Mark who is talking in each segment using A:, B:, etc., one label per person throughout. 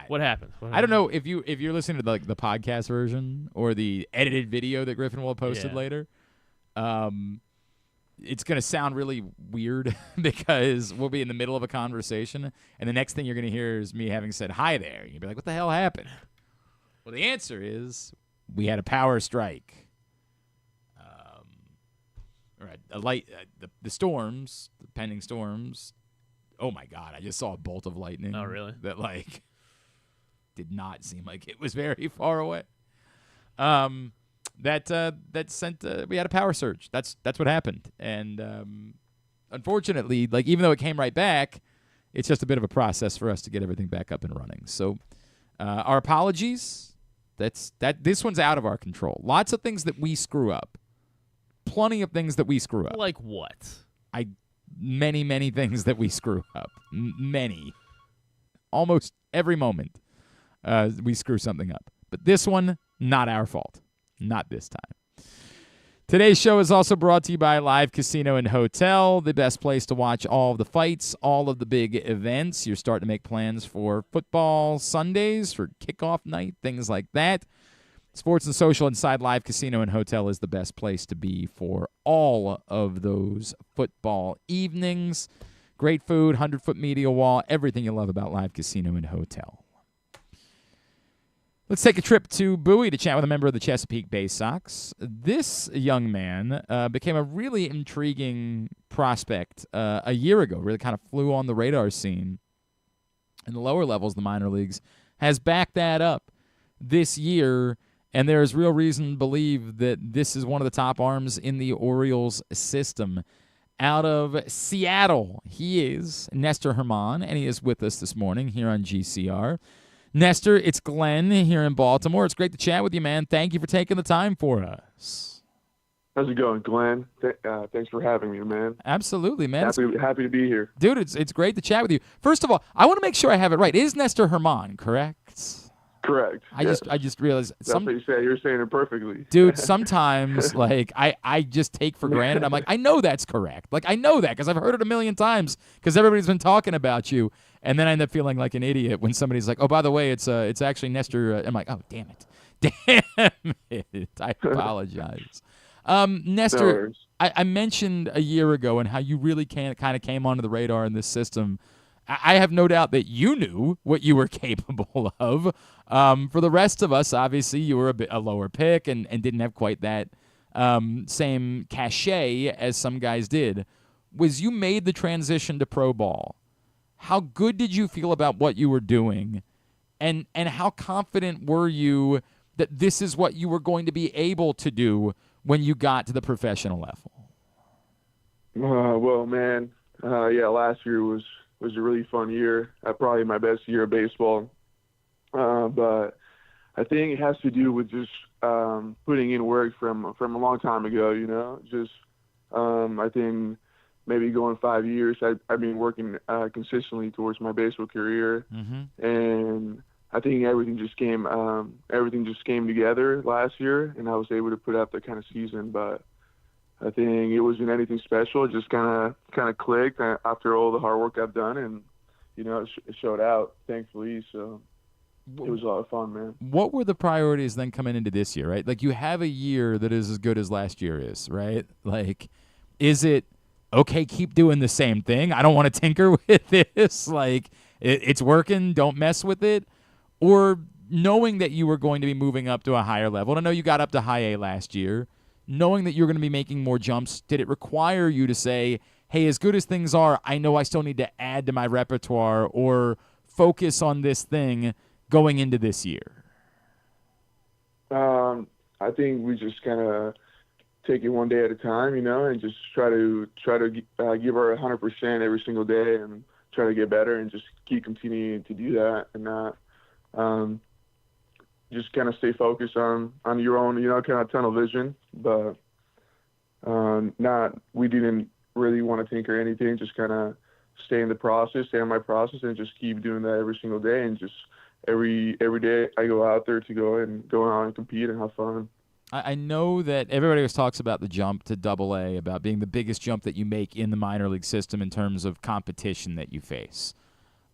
A: What happened?
B: I don't know if you're listening to the podcast version or the edited video that Griffin will have posted later. It's going to sound really weird because we'll be in the middle of a conversation, and the next thing you're going to hear is me having said hi there. You'll be like, what the hell happened? Well, the answer is we had a power strike. All right, the storms, the pending storms. Oh, my God, I just saw a bolt of lightning.
A: Oh, really?
B: That, did not seem like it was very far away. That sent we had a power surge. That's what happened, and unfortunately, even though it came right back, it's just a bit of a process for us to get everything back up and running. So, our apologies. This one's out of our control. Lots of things that we screw up. Plenty of things that we screw up.
A: Like what?
B: Many things that we screw up. Many. Almost every moment, we screw something up. But this one, not our fault. Not this time. Today's show is also brought to you by Live Casino and Hotel, the best place to watch all of the fights, all of the big events. You're starting to make plans for football Sundays, for kickoff night, things like that. Sports and Social inside Live Casino and Hotel is the best place to be for all of those football evenings. Great food, 100-foot media wall, everything you love about Live Casino and Hotel. Let's take a trip to Bowie to chat with a member of the Chesapeake Baysox. This young man became a really intriguing prospect a year ago, really kind of flew on the radar scene in the lower levels of the minor leagues, has backed that up this year, and there is real reason to believe that this is one of the top arms in the Orioles system. Out of Seattle, he is Nestor German, and he is with us this morning here on GCR. Nestor, it's Glenn here in Baltimore. It's great to chat with you, man. Thank you for taking the time for us.
C: How's it going, Glenn? Thanks for having me, man.
B: Absolutely, man.
C: Happy to be here.
B: Dude, it's great to chat with you. First of all, I want to make sure I have it right. It is Nestor German, correct?
C: Correct.
B: I just realized.
C: That's what you said. You're saying it perfectly.
B: Dude, sometimes, I just take for granted. I'm like, I know that's correct. I know that because I've heard it a million times because everybody's been talking about you. And then I end up feeling like an idiot when somebody's like, oh, by the way, it's actually Nestor. I'm like, oh, damn it. Damn it. I apologize. Nestor,
C: No,
B: I mentioned a year ago and how you really kind of came onto the radar in this system. I have no doubt that you knew what you were capable of. For the rest of us, obviously, you were a lower pick and didn't have quite that same cachet as some guys did. Was you made the transition to pro ball? How good did you feel about what you were doing? And how confident were you that this is what you were going to be able to do when you got to the professional level?
C: Well, man, last year was a really fun year. Probably my best year of baseball. But I think it has to do with just putting in work from a long time ago, I think maybe going 5 years, I've been working consistently towards my baseball career.
B: Mm-hmm.
C: And I think everything just came together last year, and I was able to put up that kind of season. But I think it wasn't anything special. It just kind of clicked after all the hard work I've done, and it showed out, thankfully. So it was a lot of fun, man.
B: What were the priorities then coming into this year, right? You have a year that is as good as last year is, right? Is it okay? Keep doing the same thing. I don't want to tinker with this. It's working. Don't mess with it. Or knowing that you were going to be moving up to a higher level. And I know you got up to high A last year. Knowing that you're going to be making more jumps, did it require you to say, hey, as good as things are, I know I still need to add to my repertoire or focus on this thing going into this year?
C: I think we just kind of take it one day at a time, and just try to give our 100% every single day and try to get better and just keep continuing to do that and not just kind of stay focused on your own, kind of tunnel vision. But we didn't really want to tinker anything, just kind of stay in my process and just keep doing that every single day. And just every day I go out there to go out and compete and have fun.
B: I know that everybody always talks about the jump to Double-A, about being the biggest jump that you make in the minor league system in terms of competition that you face.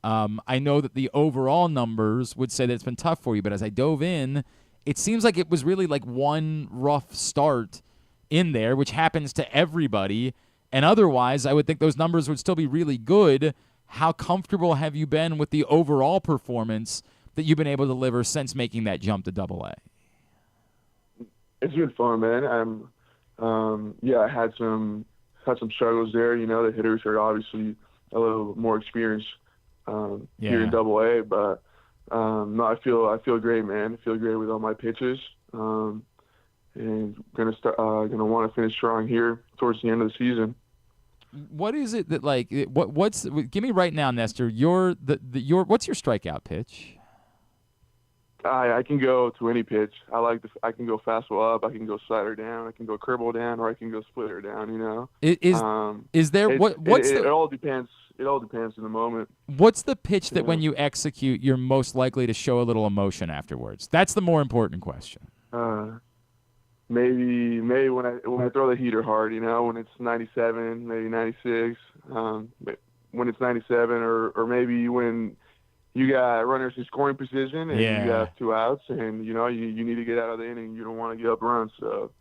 B: I know that the overall numbers would say that it's been tough for you, but as I dove in, it seems like it was really like one rough start in there, which happens to everybody. And otherwise, I would think those numbers would still be really good. How comfortable have you been with the overall performance that you've been able to deliver since making that jump to Double-A?
C: It's been fun, man. I had some struggles there. You know, the hitters are obviously a little more experienced here in Double-A, but no, I feel great, man. I feel great with all my pitches, and gonna want to finish strong here towards the end of the season.
B: What is it that give me right now, Nestor, what's your strikeout pitch?
C: I can go to any pitch. I can go fastball up, I can go slider down, I can go curveball down, or I can go splitter down, you know.
B: Is there
C: it all depends. It all depends in the moment.
B: What's the pitch that when you execute you're most likely to show a little emotion afterwards? That's the more important question.
C: Maybe when I throw the heater hard, you know, when it's 97, maybe 96, when it's 97, or maybe when you got runners in scoring position and you have 2 outs, and you know you need to get out of the inning. You don't want to give up runs, so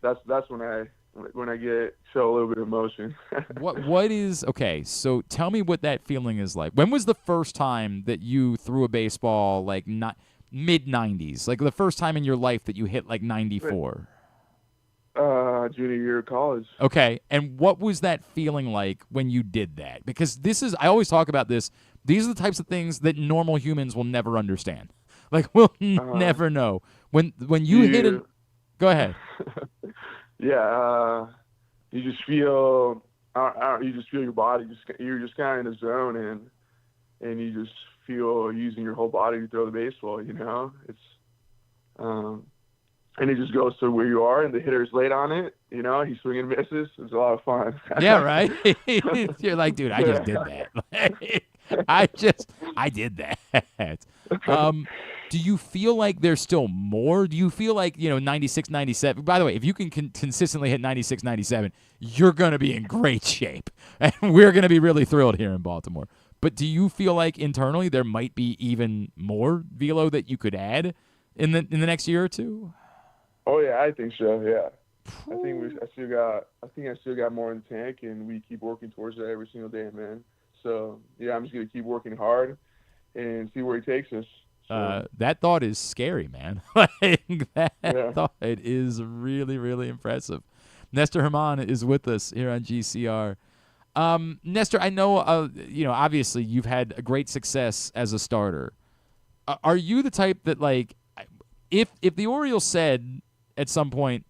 C: that's when I show a little bit of emotion.
B: What is okay? So tell me what that feeling is like. When was the first time that you threw a baseball like not mid-90s, like the first time in your life that you hit like 94?
C: Junior year of college.
B: Okay, and what was that feeling like when you did that? Because I always talk about this. These are the types of things that normal humans will never understand. Like we'll never know when you hit it. Go ahead.
C: Yeah, you just feel your body. You're just kind of in the zone, and you just feel using your whole body to throw the baseball. You know, it's and it just goes to where you are, and the hitter's late on it. You know, he's swinging misses. It's a lot of fun.
B: Yeah, right. You're like, dude, I just did that. I did that. Do you feel like there's still more? Do you feel like, 96, 97? By the way, if you can consistently hit 96, 97, you're going to be in great shape. And we're going to be really thrilled here in Baltimore. But do you feel like internally there might be even more velo that you could add in the next year or two?
C: Oh yeah, I think so. Yeah, I think I still got more in the tank, and we keep working towards that every single day, man. So yeah, I'm just gonna keep working hard and see where he takes us. So.
B: That thought is scary, man. Thought is really, really impressive. Nestor German is with us here on GCR. Nestor, I know, obviously you've had a great success as a starter. Are you the type that, like, if the Orioles said at some point,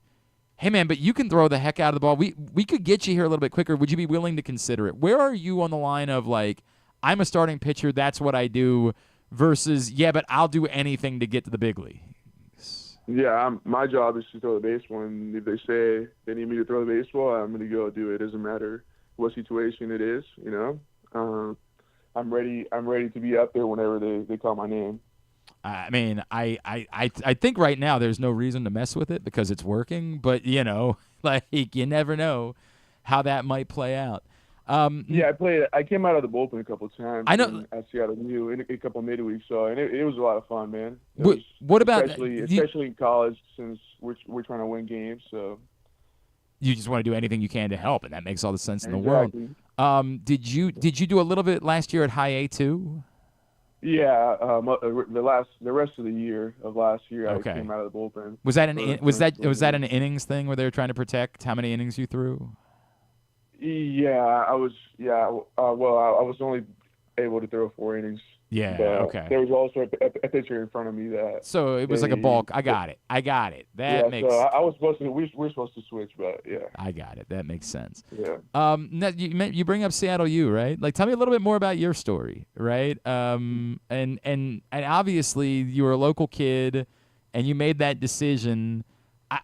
B: hey, man, but you can throw the heck out of the ball, we could get you here a little bit quicker, would you be willing to consider it? Where are you on the line of, like, I'm a starting pitcher, that's what I do, versus, yeah, but I'll do anything to get to the big leagues?
C: Yeah, my job is to throw the baseball, and if they say they need me to throw the baseball, I'm going to go do it. It doesn't matter what situation it is, you know. I'm ready to be up there whenever they call my name.
B: I mean, I think right now there's no reason to mess with it because it's working, but, like, you never know how that might play out.
C: Yeah, I came out of the bullpen a couple of times.
B: I know.
C: At Seattle U in a couple of midweeks, and it was a lot of fun, man.
B: What about
C: especially in college, since we're trying to win games, so
B: you just want to do anything you can to help, and that makes all the sense in the
C: exactly.
B: world. Did you do a little bit last year at High A too?
C: Yeah, the rest of the year of last year,
B: okay.
C: I came out of the bullpen.
B: Was that an innings thing where they were trying to protect how many innings you threw?
C: Yeah, I was. Yeah, I was only able to throw 4 innings.
B: Yeah.
C: But
B: okay.
C: There was also a pitcher in front of me that.
B: So it was like a bulk. I got it. That makes.
C: So I was supposed to. We're supposed to switch, but yeah.
B: I got it. That makes sense.
C: Yeah.
B: You bring up Seattle U, right? Like, tell me a little bit more about your story, right? And obviously you were a local kid, and you made that decision.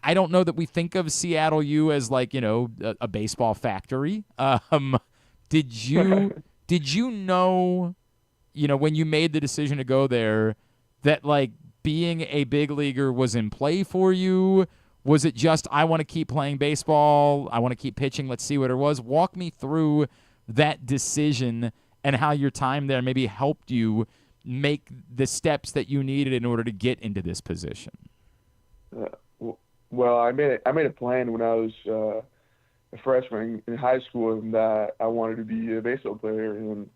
B: I don't know that we think of Seattle U as, like, a baseball factory. Did you know, when you made the decision to go there, that, like, being a big leaguer was in play for you? Was it just, I want to keep playing baseball, I want to keep pitching, let's see what it was? Walk me through that decision and how your time there maybe helped you make the steps that you needed in order to get into this position.
C: Well, I made a plan when I was a freshman in high school that I wanted to be a baseball player, and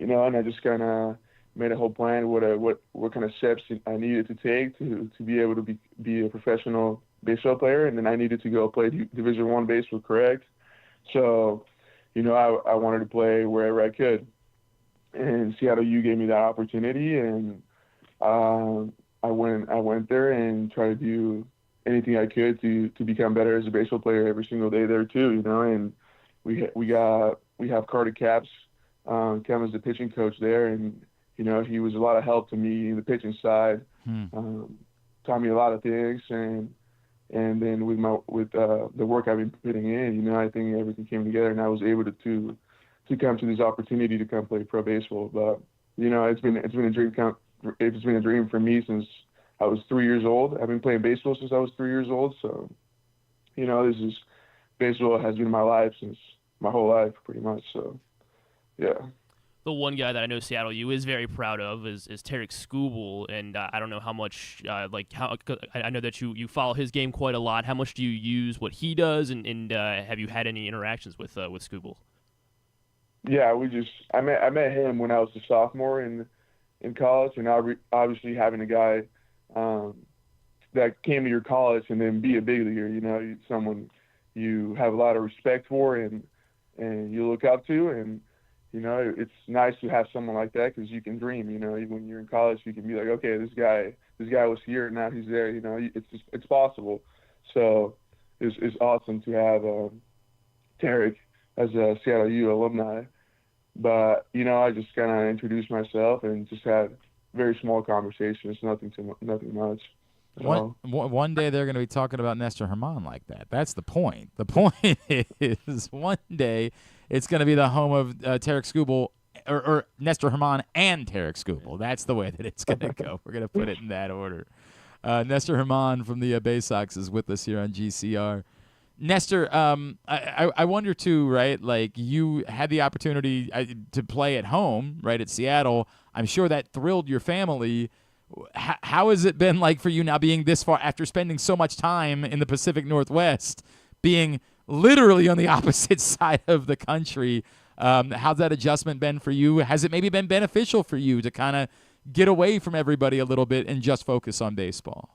C: I just kind of made a whole plan what kind of steps I needed to take to be able to be a professional baseball player, and then I needed to go play Division I baseball, correct? So, I wanted to play wherever I could, and Seattle U gave me that opportunity, and I went there and tried to do anything I could to become better as a baseball player every single day there too, and we have Carter Capps come as the pitching coach there, and he was a lot of help to me in the pitching side, taught me a lot of things, and then with the work I've been putting in, I think everything came together, and I was able to come to this opportunity to come play pro baseball. But it's been a dream for me since I was 3 years old. I've been playing baseball since I was 3 years old, so baseball has been my life since my whole life, pretty much. So, yeah.
A: The one guy that I know Seattle U is very proud of is Tarek Skubal, and I don't know how much I know that you follow his game quite a lot. How much do you use what he does, and have you had any interactions with Skubal?
C: Yeah, I met him when I was a sophomore in college, and obviously having a guy that came to your college and then be a big leaguer, someone you have a lot of respect for and you look up to, and it's nice to have someone like that because you can dream. When you're in college, you can be like, okay, this guy was here, now he's there. It's possible. So it's awesome to have Tarek as a Seattle U alumni. But I just kind of introduced myself and just had very small conversations, nothing much.
B: One day they're going to be talking about Nestor German like that. That's the point. The point is one day it's going to be the home of Tarek Skubal or Nestor German and Tarek Skubal. That's the way that it's going to go. We're going to put it in that order. Nestor German from the Baysox is with us here on GCR. Nestor, I wonder too, right? Like you had the opportunity to play at home, right, at Seattle. I'm sure that thrilled your family. How has it been like for you now being this far after spending so much time in the Pacific Northwest, being literally on the opposite side of the country? How's that adjustment been for you? Has it maybe been beneficial for you to kind of get away from everybody a little bit and just focus on baseball?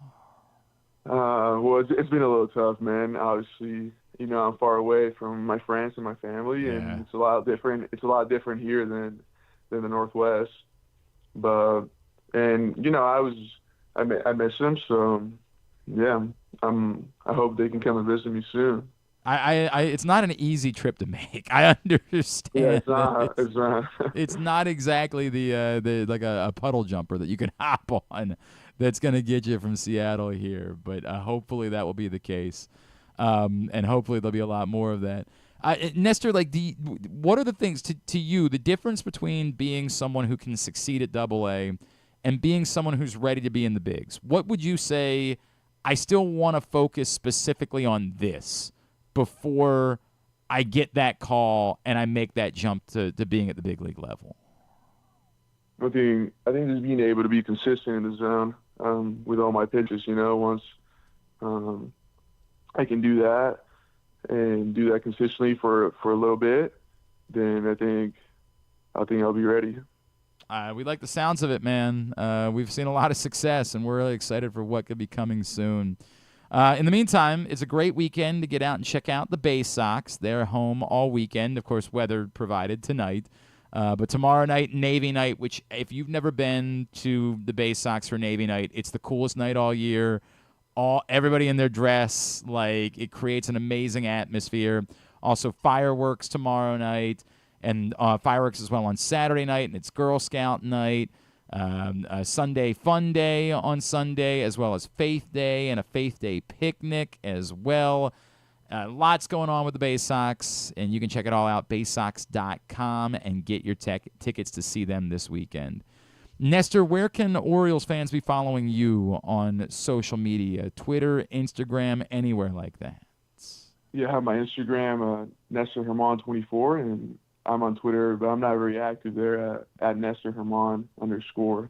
C: Well, it's been a little tough, man. Obviously, I'm far away from my friends and my family, and it's a lot different. It's a lot different here than the Northwest. But I miss them, so yeah. I hope they can come and visit me soon.
B: It's not an easy trip to make. I understand.
C: Yeah, it's not.
B: It's not exactly the like a puddle jumper that you can hop on. That's going to get you from Seattle here, but hopefully that will be the case, and hopefully there'll be a lot more of that. Nestor, what are the things to you, the difference between being someone who can succeed at Double-A and being someone who's ready to be in the bigs? What would you say, I still want to focus specifically on this before I get that call and I make that jump to being at the big league level?
C: I think just being able to be consistent in the zone with all my pitches, once I can do that and do that consistently for a little bit, then I think I'll be ready.
B: We like the sounds of it, man. We've seen a lot of success, and we're really excited for what could be coming soon. In the meantime, it's a great weekend to get out and check out the Baysox. They're home all weekend. Of course, weather provided tonight. But tomorrow night, Navy night, which if you've never been to the Baysox for Navy night, it's the coolest night all year. Everybody in their dress, like it creates an amazing atmosphere. Also, fireworks tomorrow night, and fireworks as well on Saturday night, and it's Girl Scout night. A Sunday fun day on Sunday, as well as Faith Day and a Faith Day picnic as well. Lots going on with the Baysox, and you can check it all out, baysox.com, and get your tickets to see them this weekend. Nestor, where can Orioles fans be following you on social media? Twitter, Instagram, anywhere like that?
C: Yeah, I have my Instagram, Nestor German 24, and I'm on Twitter, but I'm not very active there at Nestor German _.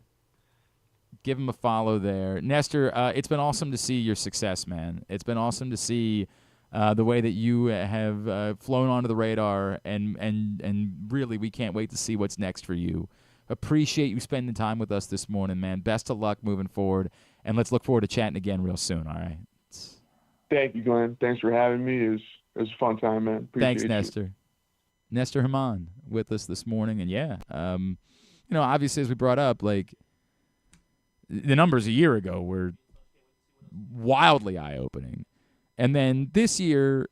B: Give him a follow there. Nestor, it's been awesome to see your success, man. It's been awesome to see the way that you have flown onto the radar, and really we can't wait to see what's next for you. Appreciate you spending time with us this morning, man. Best of luck moving forward, and let's look forward to chatting again real soon, all right?
C: Thank you, Glenn. Thanks for having me. It was a fun time, man. Appreciate
B: Thanks,
C: you.
B: Nestor. Nestor German with us this morning, and obviously as we brought up, like, the numbers a year ago were wildly eye-opening. And then this year,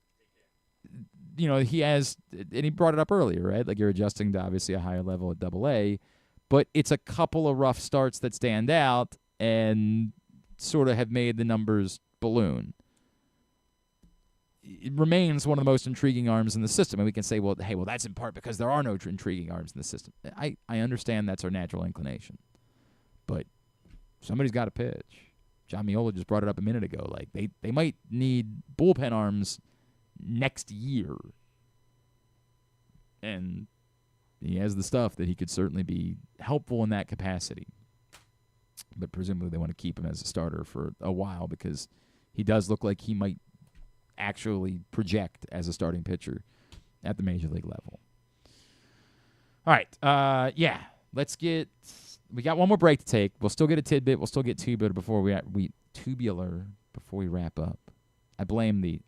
B: he has, and he brought it up earlier, right? Like, you're adjusting to obviously a higher level at AA, but it's a couple of rough starts that stand out and sort of have made the numbers balloon. It remains one of the most intriguing arms in the system, and we can say, well, that's in part because there are no intriguing arms in the system. I understand that's our natural inclination, but somebody's got to pitch. Jon Meoli just brought it up a minute ago. Like, they might need bullpen arms next year. And he has the stuff that he could certainly be helpful in that capacity. But presumably they want to keep him as a starter for a while because he does look like he might actually project as a starting pitcher at the major league level. All right. Let's get... We got one more break to take. We'll still get a tidbit. We'll still get tubular before we wrap up. I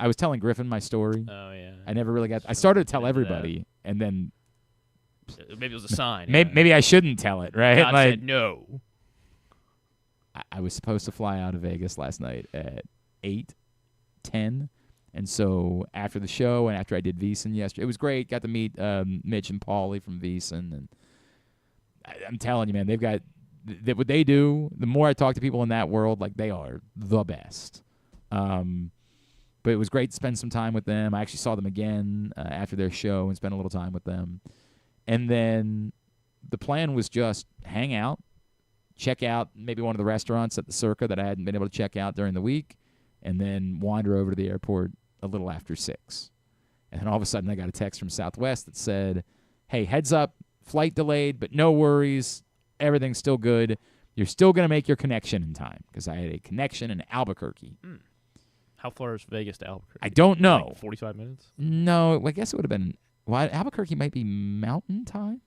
B: was telling Griffin my story.
A: Oh, yeah.
B: I never really got... I started to tell everybody, and then...
A: Maybe it was a sign.
B: Maybe I shouldn't tell it, right?
A: God said no.
B: I was supposed to fly out of Vegas last night at 8:10, and so after the show and after I did VEASAN yesterday, it was great. Got to meet Mitch and Paulie from VEASAN, and I'm telling you, man, they've got what they do. The more I talk to people in that world, like, they are the best. But it was great to spend some time with them. I actually saw them again after their show and spent a little time with them. And then the plan was just hang out, check out maybe one of the restaurants at the Circa that I hadn't been able to check out during the week, and then wander over to the airport a little after 6. And then all of a sudden I got a text from Southwest that said, hey, heads up, flight delayed, but no worries. Everything's still good. You're still going to make your connection in time, because I had a connection in Albuquerque.
A: How far is Vegas to Albuquerque?
B: I don't know.
A: Like 45 minutes?
B: No, I guess it would have been... Well, Albuquerque might be Mountain Time,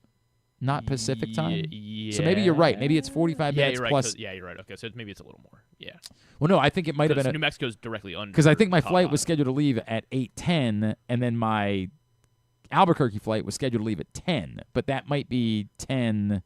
B: not Pacific Time.
A: Yeah.
B: So maybe you're right. Maybe it's 45 minutes
A: you're right,
B: plus...
A: Yeah, you're right. Okay, so maybe it's a little more. Yeah.
B: Well, no, I think it might have been...
A: New Mexico's directly under...
B: Because I think my flight was scheduled to leave at 8:10, and then my Albuquerque flight was scheduled to leave at 10. But that might be 10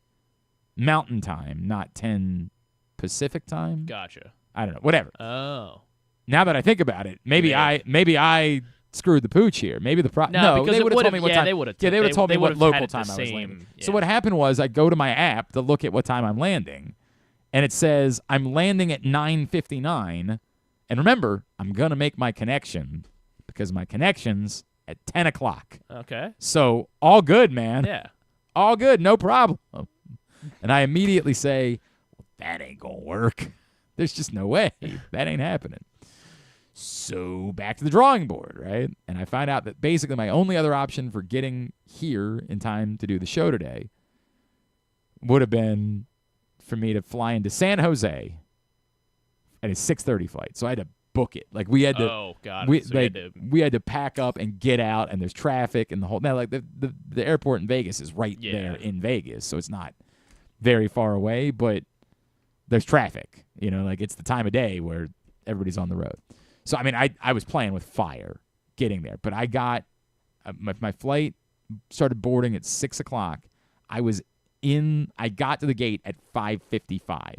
B: Mountain Time, not 10 Pacific Time.
A: Gotcha.
B: I don't know. Whatever.
A: Oh.
B: Now that I think about it, maybe I screwed the pooch here. Maybe the
A: No,
B: they would have told me what time.
A: They would have
B: told me what local time
A: I
B: I was landing.
A: Yeah.
B: So what happened was I go to my app to look at what time I'm landing, and it says I'm landing at 9:59. And remember, I'm gonna make my connection because my connection's at 10 o'clock.
A: Okay.
B: So all good, man.
A: Yeah.
B: All good, no problem. And I immediately say, well, that ain't gonna work. There's just no way. That ain't happening. So back to the drawing board, right? And I find out that basically my only other option for getting here in time to do the show today would have been for me to fly into San Jose at a 6:30 flight. So I had to book it. Like, we had to.
A: Oh God.
B: We had to pack up and get out, and there's traffic and the whole. Now, like the airport in Vegas is right there in Vegas, so it's not very far away, but there's traffic. Like, it's the time of day where everybody's on the road. So, I mean, I was playing with fire getting there. But I got my flight started boarding at 6 o'clock. I got to the gate at 5:55.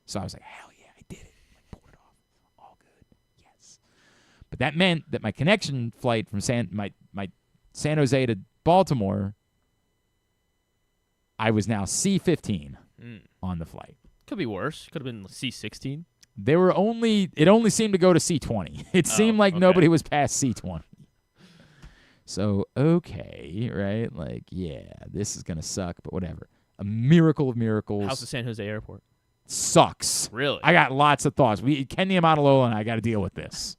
B: So I was like, hell yeah, I did it. I pulled it off. All good. Yes. But that meant that my connection flight from my San Jose to Baltimore, I was now C-15 on the flight.
A: Could be worse. Could have been C-16.
B: It only seemed to go to C-20. It seemed like nobody was past C-20. So, okay, right? Like, yeah, this is going to suck, but whatever. A miracle of miracles.
A: How's the San Jose airport?
B: Sucks.
A: Really?
B: I got lots of thoughts. Kenny Amadalola and I got to deal with this.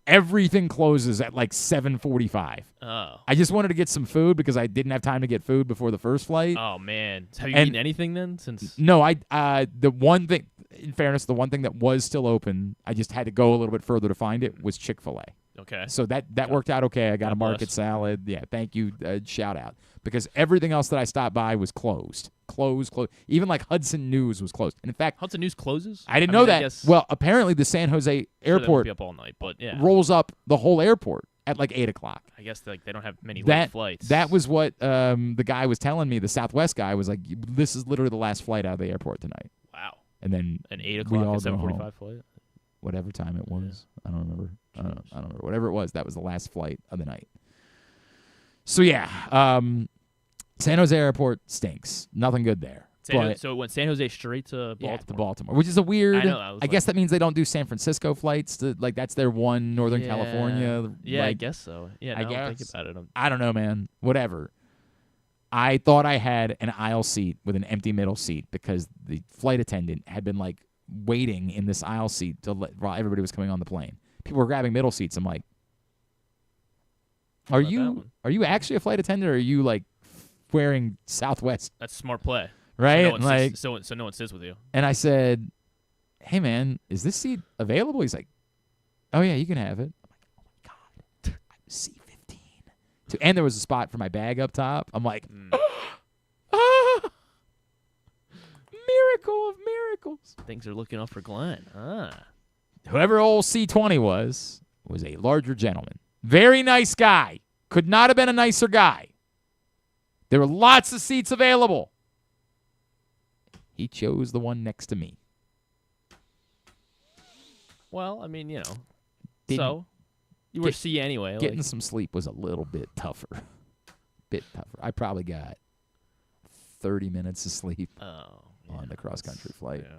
B: everything closes at like 7:45.
A: Oh.
B: I just wanted to get some food because I didn't have time to get food before the first flight.
A: Oh man, have you eaten anything then since?
B: No, the one thing, in fairness, the one thing that was still open, I just had to go a little bit further to find it, was Chick-fil-A.
A: Okay.
B: So that worked out okay. I got a market salad. Yeah, thank you. Shout out. Because everything else that I stopped by was closed. Closed. Even like Hudson News was closed. And in fact,
A: Hudson News closes?
B: I didn't know that. Well, apparently the San Jose airport
A: be up all night, but yeah.
B: rolls up the whole airport at like 8 o'clock.
A: I guess they don't have many late flights.
B: That was what the guy was telling me. The Southwest guy was like, this is literally the last flight out of the airport tonight.
A: Wow.
B: And then
A: an 8 o'clock and 7:45 flight?
B: Whatever time it was. Yeah. I don't remember. I don't remember. Whatever it was, that was the last flight of the night. So, yeah. San Jose Airport stinks. Nothing good there.
A: So it went San Jose straight to Baltimore.
B: Yeah, to Baltimore, which is a weird.
A: I
B: guess that means they don't do San Francisco flights. That's their one Northern California.
A: Yeah, I guess so. Yeah,
B: I guess.
A: Think about it.
B: I don't know, man. Whatever. I thought I had an aisle seat with an empty middle seat because the flight attendant had been like waiting in this aisle seat while everybody was coming on the plane. People were grabbing middle seats. I'm like, are you actually a flight attendant, or are you like wearing Southwest?
A: That's a smart play,
B: right?
A: So no one sits with you.
B: And I said, "Hey, man, is this seat available?" He's like, "Oh yeah, you can have it." I'm like, "Oh my god, seat 15." And there was a spot for my bag up top. I'm like, miracle of miracles.
A: Things are looking up for Glenn.
B: Whoever old C20 was a larger gentleman. Very nice guy. Could not have been a nicer guy. There were lots of seats available. He chose the one next to me.
A: Well, I mean, so you were C anyway.
B: Getting some sleep was a little bit tougher. I probably got 30 minutes of sleep on the cross-country flight.
A: Yeah.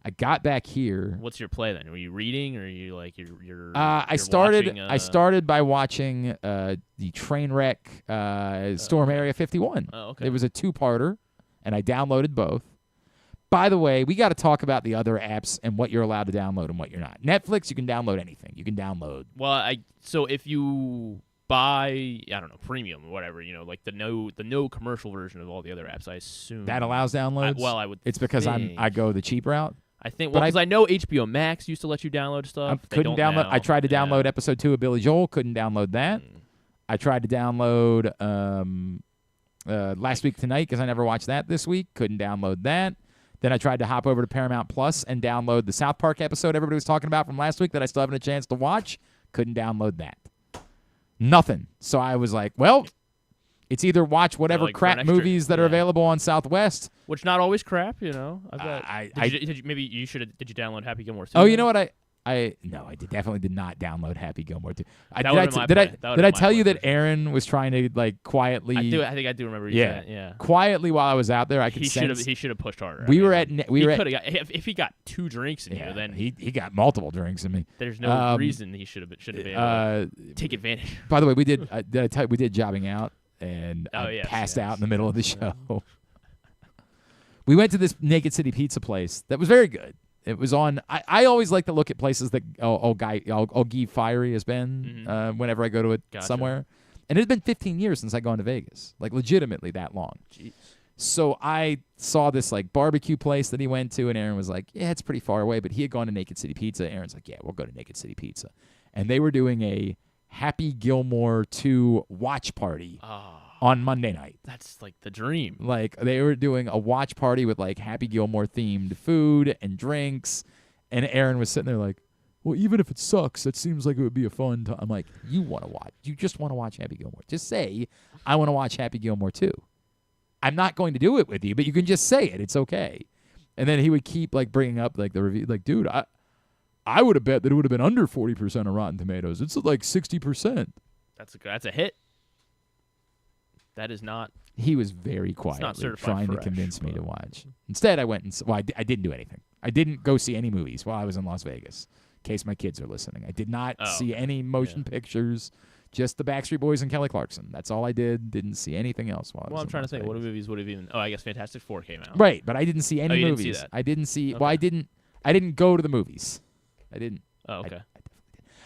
B: I got back here.
A: What's your play then? Were you reading, or are you like you're?
B: I started by watching the train wreck Storm Area 51.
A: Oh, okay.
B: It was a two-parter, and I downloaded both. By the way, we got to talk about the other apps and what you're allowed to download and what you're not. Netflix, you can download anything. You can download.
A: Well, so if you buy, I don't know, premium or whatever, like the no commercial version of all the other apps, I assume
B: that allows downloads.
A: I would.
B: It's because I go the cheap route.
A: I think because I know HBO Max used to let you download stuff.
B: I couldn't download. I tried to download episode 2 of Billy Joel. Couldn't download that. I tried to download Last Week Tonight because I never watched that this week. Couldn't download that. Then I tried to hop over to Paramount Plus and download the South Park episode everybody was talking about from last week that I still haven't had a chance to watch. Couldn't download that. Nothing. So I was like, well, it's either watch whatever crap movies that are available on Southwest.
A: Which not always crap, Did you download Happy Gilmore too?
B: Oh, you know what? I definitely did not download Happy Gilmore too. Did I tell you that Aaron was trying to like quietly?
A: I think I do remember. Yeah.
B: Quietly while I was out there, I could sense
A: he should have pushed harder.
B: If
A: he got 2 drinks in you, then
B: he got multiple drinks in me.
A: There's no reason he shouldn't have been able to take advantage.
B: By the way, we did. Did I tell you we did jobbing out and passed out in the middle of the show. We went to this Naked City Pizza place that was very good. It was on. I always like to look at places that Guy Fiery has been whenever I go to it somewhere, and it had been 15 years since I gone to Vegas, like legitimately that long.
A: Jeez.
B: So I saw this like barbecue place that he went to, and Aaron was like, "Yeah, it's pretty far away," but he had gone to Naked City Pizza. Aaron's like, "Yeah, we'll go to Naked City Pizza," and they were doing a Happy Gilmore 2 watch party. On Monday night.
A: That's like the dream.
B: Like they were doing a watch party with like Happy Gilmore themed food and drinks, and Aaron was sitting there like, well, even if it sucks, it seems like it would be a fun time. I'm like, you just want to watch Happy Gilmore. Just say, I want to watch Happy Gilmore too. I'm not going to do it with you, but you can just say it. It's okay. And then he would keep like bringing up like the review, like, dude, I would have bet that it would have been under 40% on Rotten Tomatoes. It's like 60%.
A: That's a hit. That is not.
B: He was very quietly trying to convince me to watch. Instead, I went and I didn't do anything. I didn't go see any movies while I was in Las Vegas. In case my kids are listening, I did not see any motion pictures. Just the Backstreet Boys and Kelly Clarkson. That's all I did. Didn't see anything else while I was in Las Vegas.
A: I'm trying to think. What movies would have even? Oh, I guess Fantastic Four came out.
B: Right, but I didn't see any movies.
A: Didn't see that.
B: I didn't see. Okay. Well, I didn't go to the movies. I didn't.
A: Oh, okay.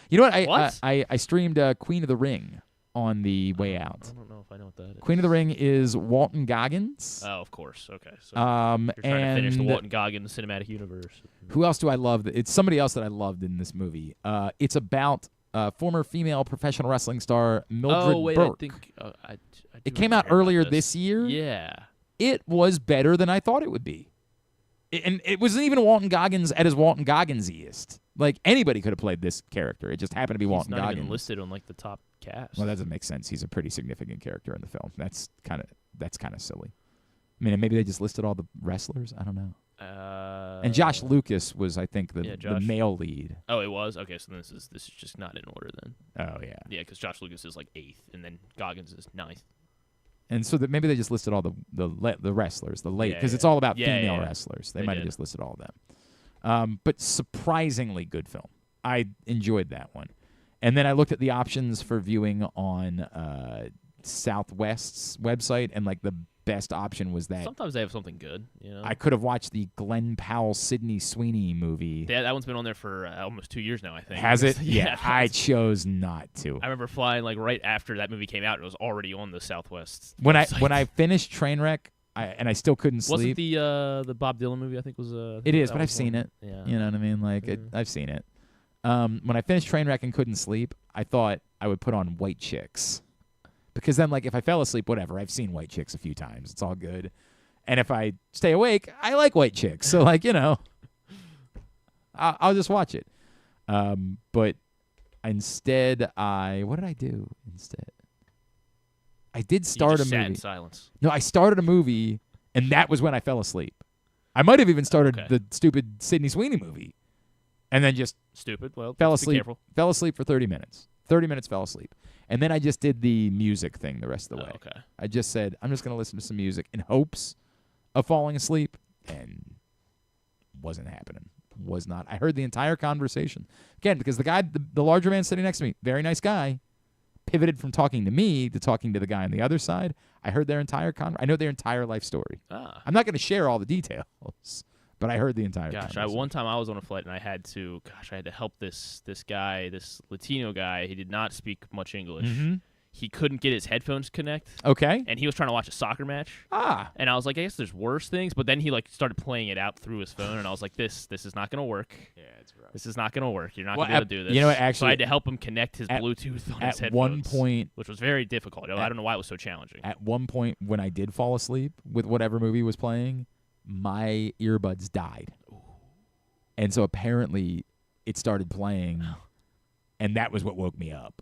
B: You know what?
A: What?
B: I streamed Queen of the Ring on the way out.
A: I don't know if I know what that is.
B: Queen of the Ring is Walton Goggins.
A: Oh, of course. Okay. So you're trying to finish the Walton Goggins cinematic universe.
B: Who else do I love? It's somebody else that I loved in this movie. It's about former female professional wrestling star Mildred Burke.
A: I think I do
B: It came
A: remember
B: out
A: hearing
B: earlier
A: about
B: this year.
A: Yeah.
B: It was better than I thought it would be. And it wasn't even Walton Goggins at his Walton Gogginsiest. Like, anybody could have played this character. It just happened to be Walton
A: He's not
B: Goggins.
A: even listed on like the top cast.
B: Well, that doesn't make sense. He's a pretty significant character in the film. That's kind of silly. I mean, maybe they just listed all the wrestlers. I don't know. And Josh Lucas was, I think, the male lead.
A: Oh, it was? Okay, so this is just not in order then.
B: Oh yeah.
A: Yeah, because Josh Lucas is like 8th, and then Goggins is 9th.
B: And so that maybe they just listed all the wrestlers, because it's all about female wrestlers. They might have just listed all of them. But surprisingly good film. I enjoyed that one. And then I looked at the options for viewing on Southwest's website, and like the best option was that.
A: Sometimes they have something good, you know.
B: I could have watched the Glenn Powell, Sydney Sweeney movie.
A: Yeah, that one's been on there for almost 2 years now, I think.
B: Has it?
A: Yeah.
B: I chose not to.
A: I remember flying like right after that movie came out. It was already on the Southwest.
B: When
A: website.
B: I finished Trainwreck, I still couldn't sleep.
A: Wasn't the Bob Dylan movie? I think was.
B: It is, but I've seen it.
A: Yeah.
B: You know what I mean? Like I've seen it. When I finished Trainwreck and couldn't sleep, I thought I would put on White Chicks. Because then, like, if I fell asleep, whatever, I've seen White Chicks a few times. It's all good. And if I stay awake, I like White Chicks. So, like, you know, I'll just watch it. But instead, what did I do instead? I did start a movie.
A: Sat in silence.
B: No, I started a movie, and that was when I fell asleep. I might have even started the stupid Sydney Sweeney movie, and then just
A: stupid. Well,
B: fell
A: be
B: asleep.
A: Careful.
B: Fell asleep for 30 minutes. 30 minutes, fell asleep. And then I just did the music thing the rest of the way.
A: Okay.
B: I just said, I'm just going to listen to some music in hopes of falling asleep, and wasn't happening. Was not. I heard the entire conversation. Again, because the guy, the larger man sitting next to me, very nice guy, pivoted from talking to me to talking to the guy on the other side. I heard their entire I know their entire life story. I'm not going to share all the details, but I heard the entire conversation.
A: One time I was on a flight and I had to help this guy, this Latino guy. He did not speak much English.
B: Mm-hmm.
A: He couldn't get his headphones connect.
B: Okay.
A: And he was trying to watch a soccer match. And I was like, I guess there's worse things. But then he like started playing it out through his phone, and I was like, this is not going to work.
B: Yeah, it's rough.
A: This is not going to work. You're not going to be able to do this.
B: You know what? Actually,
A: so I had to help him connect his Bluetooth on his headphones.
B: At one point,
A: which was very difficult. I don't know why it was so challenging.
B: At one point, when I did fall asleep with whatever movie was playing, my earbuds died. And so apparently it started playing, and that was what woke me up.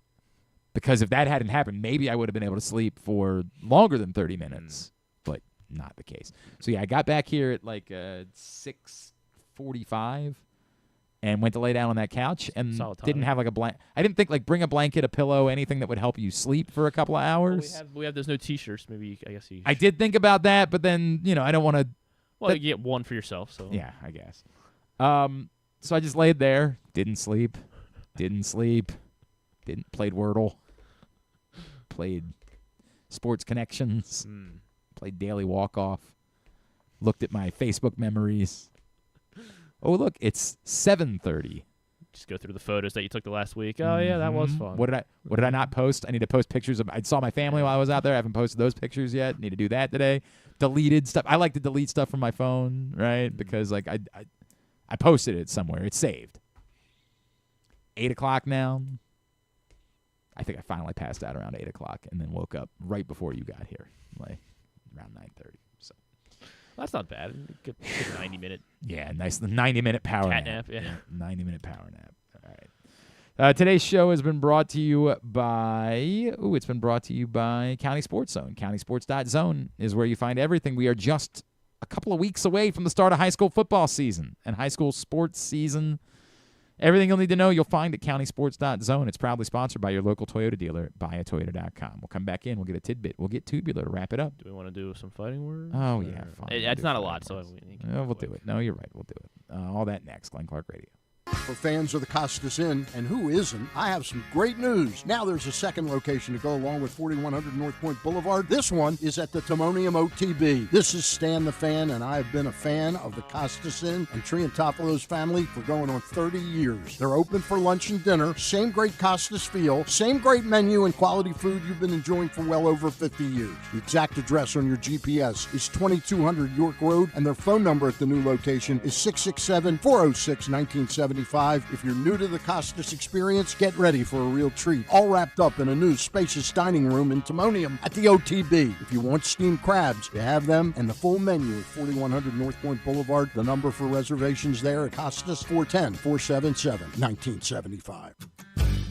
B: Because if that hadn't happened, maybe I would have been able to sleep for longer than 30 minutes, but not the case. So, yeah, I got back here at like 6:45 and went to lay down on that couch and didn't have like a blanket. I didn't think like bring a blanket, a pillow, anything that would help you sleep for a couple of hours.
A: Well, we have those no T-shirts. Maybe I guess you.
B: I did think about that, but then, you know, I don't want to.
A: Well, you get one for yourself. So
B: yeah, I guess. So I just laid there, didn't sleep, played Wordle, played Sports Connections, played Daily Walk Off, looked at my Facebook memories. Oh, look, it's 7:30.
A: Just go through the photos that you took the last week. Oh yeah, that was fun.
B: What did I not post? I need to post pictures of. I saw my family while I was out there. I haven't posted those pictures yet. Need to do that today. Deleted stuff. I like to delete stuff from my phone, right? Because like I posted it somewhere. It's saved. 8 o'clock now. I think I finally passed out around 8 o'clock and then woke up right before you got here, like around 9:30. So
A: that's not bad. Good 90-minute.
B: Yeah, nice 90-minute power
A: nap. Yeah.
B: 90-minute power nap. All right. Today's show has been brought to you by. It's been brought to you by County Sports Zone. CountySports.zone is where you find everything. We are just a couple of weeks away from the start of high school football season and high school sports season. Everything you'll need to know, you'll find at CountySports.zone. It's proudly sponsored by your local Toyota dealer, buyatoyota.com. We'll come back in. We'll get a tidbit. We'll get tubular to wrap it up.
A: Do we want to do some fighting words?
B: Oh, yeah. Fine.
A: It's not a lot, so
B: we'll do it. No, you're right. We'll do it. All that next. Glenn Clark Radio.
D: For fans of the Costas Inn, and who isn't, I have some great news. Now there's a second location to go along with 4100 North Point Boulevard. This one is at the Timonium OTB. This is Stan the Fan, and I have been a fan of the Costas Inn and Triantopoulos family for going on 30 years. They're open for lunch and dinner, same great Costas feel, same great menu and quality food you've been enjoying for well over 50 years. The exact address on your GPS is 2200 York Road, and their phone number at the new location is 667-406-1975. If you're new to the Costas experience, get ready for a real treat. All wrapped up in a new spacious dining room in Timonium at the OTB. If you want steamed crabs, you have them, and the full menu at 4100 North Point Boulevard. The number for reservations there at Costas, 410-477-1975.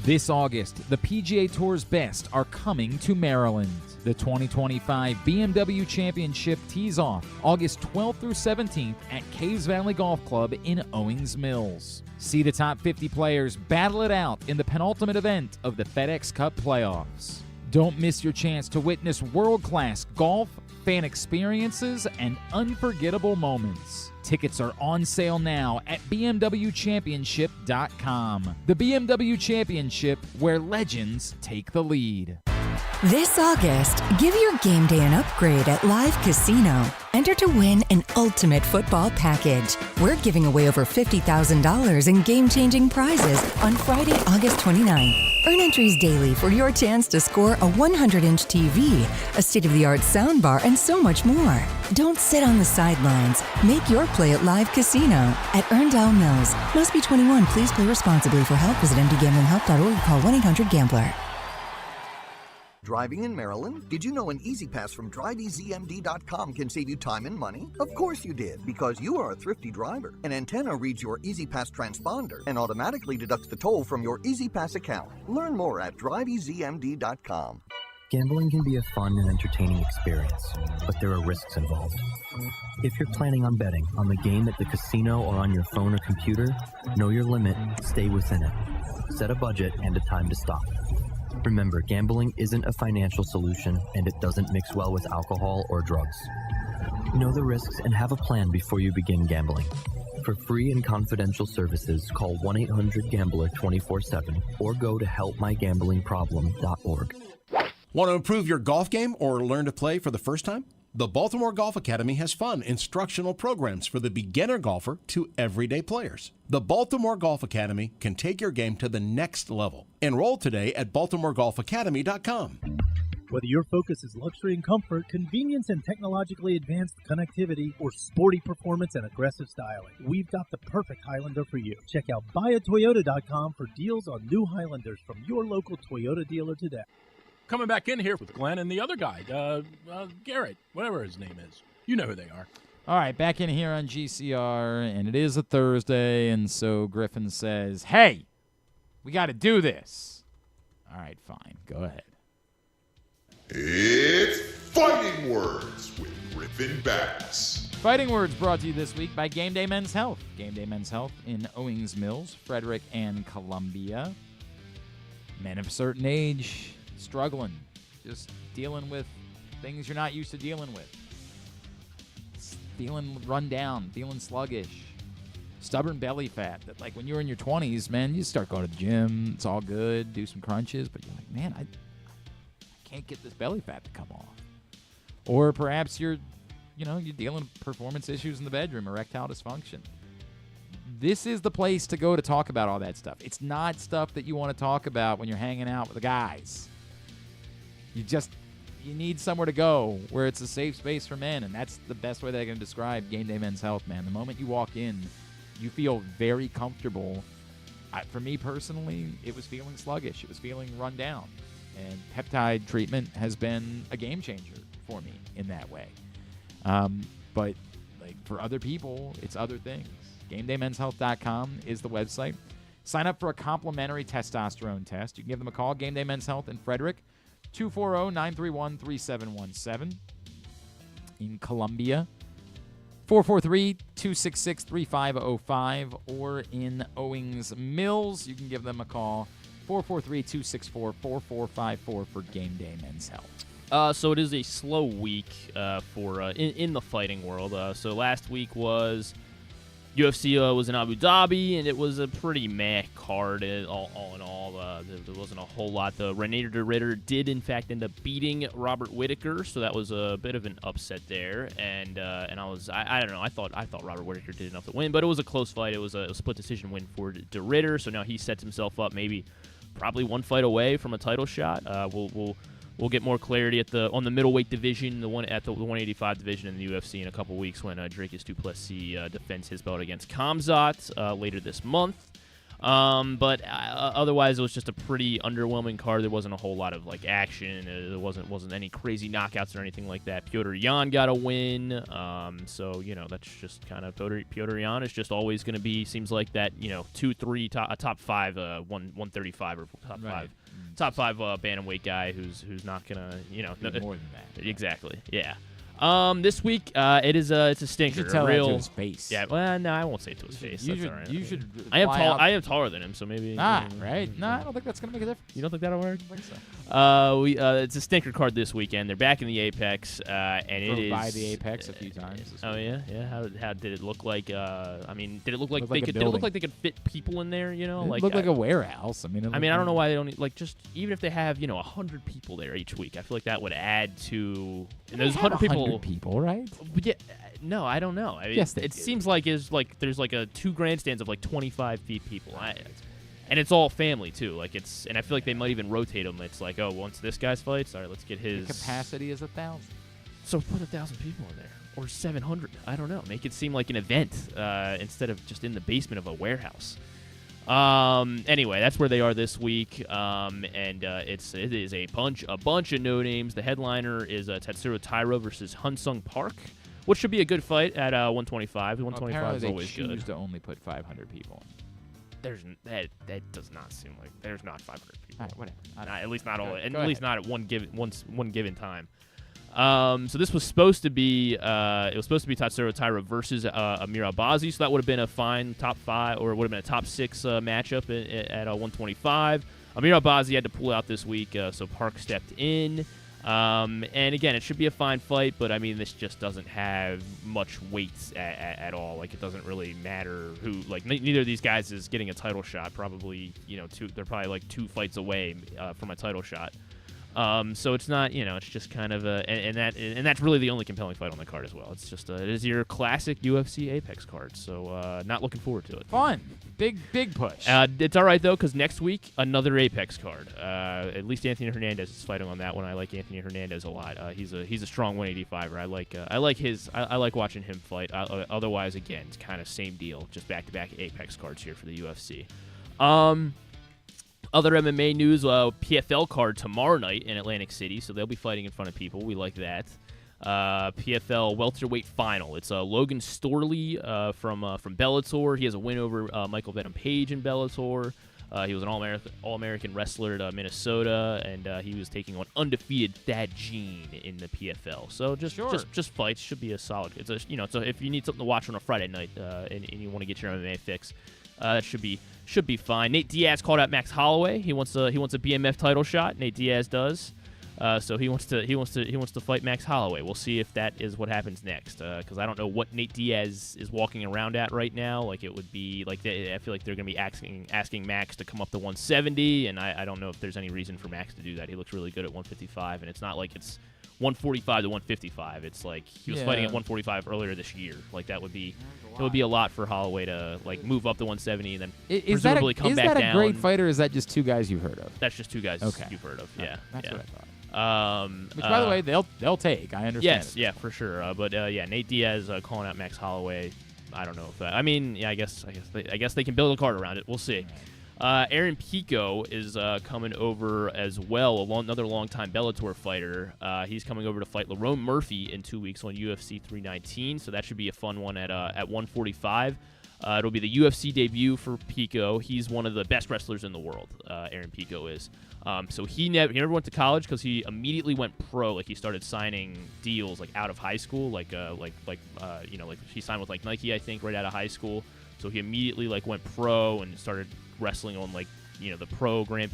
B: This August, the PGA Tour's best are coming to Maryland. The 2025 BMW Championship tees off August 12th through 17th at Caves Valley Golf Club in Owings Mills. See the top 50 players battle it out in the penultimate event of the FedEx Cup playoffs. Don't miss your chance to witness world-class golf, fan experiences, and unforgettable moments. Tickets are on sale now at bmwchampionship.com. The BMW Championship, where legends take the lead.
E: This August, give your game day an upgrade at Live Casino. Enter to win an ultimate football package. We're giving away over $50,000 in game-changing prizes on Friday, August 29th. Earn entries daily for your chance to score a 100-inch TV, a state-of-the-art soundbar, and so much more. Don't sit on the sidelines. Make your play at Live Casino at Erndale Mills. Must be 21. Please play responsibly. For help, visit mdgamblinghelp.org or call 1-800-GAMBLER.
F: Driving in Maryland? Did you know an Easy Pass from DriveEasyMD.com can save you time and money? Of course you did, because you are a thrifty driver. An antenna reads your Easy Pass transponder and automatically deducts the toll from your Easy Pass account. Learn more at DriveEasyMD.com.
G: Gambling can be a fun and entertaining experience, but there are risks involved. If you're planning on betting on the game at the casino or on your phone or computer, know your limit, stay within it. Set a budget and a time to stop. Remember, gambling isn't a financial solution, and it doesn't mix well with alcohol or drugs. Know the risks and have a plan before you begin gambling. For free and confidential services, call 1-800-GAMBLER 24/7 or go to helpmygamblingproblem.org.
H: Want to improve your golf game or learn to play for the first time? The Baltimore Golf Academy has fun, instructional programs for the beginner golfer to everyday players. The Baltimore Golf Academy can take your game to the next level. Enroll today at baltimoregolfacademy.com.
I: Whether your focus is luxury and comfort, convenience and technologically advanced connectivity, or sporty performance and aggressive styling, we've got the perfect Highlander for you. Check out buyatoyota.com for deals on new Highlanders from your local Toyota dealer today.
J: Coming back in here with Glenn and the other guy, Garrett, whatever his name is. You know who they are.
B: All right, back in here on GCR, and it is a Thursday, and so Griffin says, hey, we got to do this. All right, fine. Go ahead.
K: It's Fighting Words with Griffin Bass.
B: Fighting Words brought to you this week by Game Day Men's Health. Game Day Men's Health in Owings Mills, Frederick, and Columbia. Men of a certain age, struggling, just dealing with things you're not used to dealing with. Feeling run down, feeling sluggish, stubborn belly fat. That, like, when you're in your 20s, man, you start going to the gym, it's all good, do some crunches, but you're like, man, I can't get this belly fat to come off. Or perhaps you're dealing with performance issues in the bedroom, erectile dysfunction. This is the place to go to talk about all that stuff. It's not stuff that you want to talk about when you're hanging out with the guys. You need somewhere to go where it's a safe space for men, and that's the best way that I can describe Game Day Men's Health, man. The moment you walk in, you feel very comfortable. For me personally, it was feeling sluggish. It was feeling run down, and peptide treatment has been a game changer for me in that way. But like for other people, it's other things. GameDayMen'sHealth.com is the website. Sign up for a complimentary testosterone test. You can give them a call. Game Day Men's Health in Frederick, 240-931-3717. In Columbia, 443-266-3505. Or in Owings Mills, you can give them a call, 443-264-4454 for Game Day Men's Health.
A: So it is a slow week for in the fighting world. So last week was UFC was in Abu Dhabi, and it was a pretty meh card all in all. There wasn't a whole lot. The Renato de Ritter did, in fact, end up beating Robert Whittaker, so that was a bit of an upset there. And I don't know. I thought Robert Whittaker did enough to win, but it was a close fight. It was a split decision win for de Ritter, so now he sets himself up probably one fight away from a title shot. We'll get more clarity on the middleweight division, the 185 division in the UFC in a couple weeks when Dricus du Plessis defends his belt against Khamzat later this month. But otherwise, it was just a pretty underwhelming card. There wasn't a whole lot of action. There wasn't any crazy knockouts or anything like that. Petr Yan got a win. So that's just kind of Petr Yan is just always going to be, seems like that 2-3 top 5 135 or top
B: right.
A: 5. Top 5 bantamweight guy who's not gonna
B: more than that.
A: Exactly. Yeah. This week it's a stinker.
B: You should tell
A: that
B: to his face.
A: Yeah. Well, no, I won't say it to his face.
B: You
A: That's
B: should.
A: all right.
B: You should.
A: I am tall. I am taller than him, so maybe.
B: Right? No, I don't think that's gonna make a difference.
A: You don't think that'll work?
B: I don't think so.
A: It's a stinker card this weekend. They're back in the Apex, and it is
B: by the Apex a few times.
A: Oh yeah. How did it look like? I mean, did it look like
B: Looked like a
A: did it look
B: building.
A: like they could fit people in there?
B: It looked like a warehouse. I mean, I
A: don't know why they don't just even if they have 100 people there each week. I feel like that would add to. And there's 100
B: people, right?
A: But yeah, no, I don't know. I mean,
B: Yes,
A: it seems like there's a 2 grandstands of 25 feet people, and it's all family too. And I feel like they might even rotate them. It's like, oh, once this guy's fights, all right, let's get his.
B: The capacity is 1,000.
A: So put 1,000 people in there, or 700. I don't know. Make it seem like an event instead of just in the basement of a warehouse. Anyway, that's where they are this week, and it is a bunch of no names. The headliner is Tatsuro Taira versus Hyun-Sung Park, which should be a good fight at 125. 125 is always good.
B: They choose to only put 500 people.
A: That does not seem like there's not 500 people.
B: All right, whatever.
A: At least not all.
B: Go
A: At least
B: ahead.
A: not at one given time. So this was supposed to be Tatsuro Taira versus Amir Albazi, so that would have been a fine top 5 or would have been a top 6 matchup at 125. Amir Albazi had to pull out this week, so Park stepped in. And again, it should be a fine fight, but I mean, this just doesn't have much weight at all. It doesn't really matter who. Neither of these guys is getting a title shot. Probably, they're probably 2 fights away from a title shot. So it's not, it's just kind of and that's really the only compelling fight on the card as well. It's just it is your classic UFC Apex card. So not looking forward to it.
B: Fun, big push.
A: It's all right though, because next week another Apex card. At least Anthony Hernandez is fighting on that one. I like Anthony Hernandez a lot. He's a strong 185er. I like watching him fight. Otherwise, again, it's kind of same deal. Just back-to-back Apex cards here for the UFC. Other MMA news, PFL card tomorrow night in Atlantic City, so they'll be fighting in front of people. We like that. PFL welterweight final. It's Logan Storley from Bellator. He has a win over Michael Venom Page in Bellator. He was an All-American wrestler at Minnesota, and he was taking on undefeated Thad Gene in the PFL. So just fights should be a solid. It's if you need something to watch on a Friday night and you want to get your MMA fix, that should be fine. Nate Diaz called out Max Holloway. He wants a BMF title shot. Nate Diaz does. So he wants to fight Max Holloway. We'll see if that is what happens next. Because I don't know what Nate Diaz is walking around at right now. It would be I feel like they're gonna be asking Max to come up to 170, and I don't know if there's any reason for Max to do that. He looks really good at 155, and it's not like it's 145 to 155. It's like he was fighting at 145 earlier this year. That would be a lot for Holloway to move up to 170 and then presumably come back down.
B: Is that a great fight, or is that just 2 guys you've heard of?
A: That's just 2 guys you've heard of. Yeah,
B: that's what I thought.
A: Which,
B: by the way, they'll take. I understand.
A: Yes, yeah, for sure. But Nate Diaz calling out Max Holloway. I don't know if that. I mean, yeah, I guess they can build a card around it. We'll see. Aaron Pico is coming over as well, another longtime Bellator fighter. He's coming over to fight Lerone Murphy in 2 weeks on UFC 319, so that should be a fun one at 145. It'll be the UFC debut for Pico. He's one of the best wrestlers in the world, Aaron Pico is. So he never went to college because he immediately went pro. He started signing deals out of high school, he signed with Nike, I think, right out of high school. So he immediately went pro and started wrestling on the pro Grand